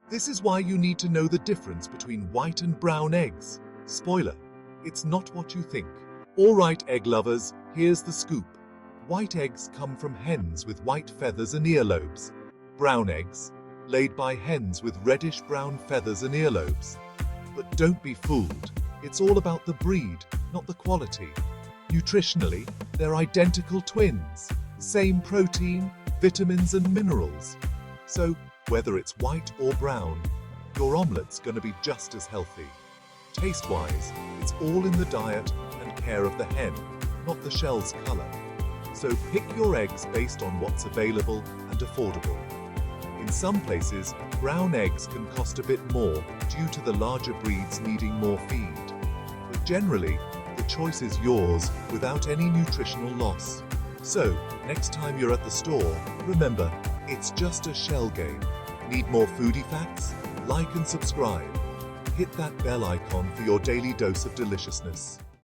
This is why you need to know the difference between white and brown eggs. Spoiler, it's not what you think. Alright, egg lovers, here's the scoop. White eggs come from hens with white feathers and earlobes. Brown eggs, laid by hens with reddish-brown feathers and earlobes. But don't be fooled. It's all about the breed, not the quality. Nutritionally, they're identical twins. Same protein, vitamins and minerals. So, whether it's white or brown, your omelet's gonna be just as healthy. Taste-wise, it's all in the diet and care of the hen, not the shell's color. So pick your eggs based on what's available and affordable. In some places, brown eggs can cost a bit more due to the larger breeds needing more feed. But generally, the choice is yours without any nutritional loss. So, next time you're at the store, remember, it's just a shell game. Need more foodie facts? Like and subscribe. Hit that bell icon for your daily dose of deliciousness.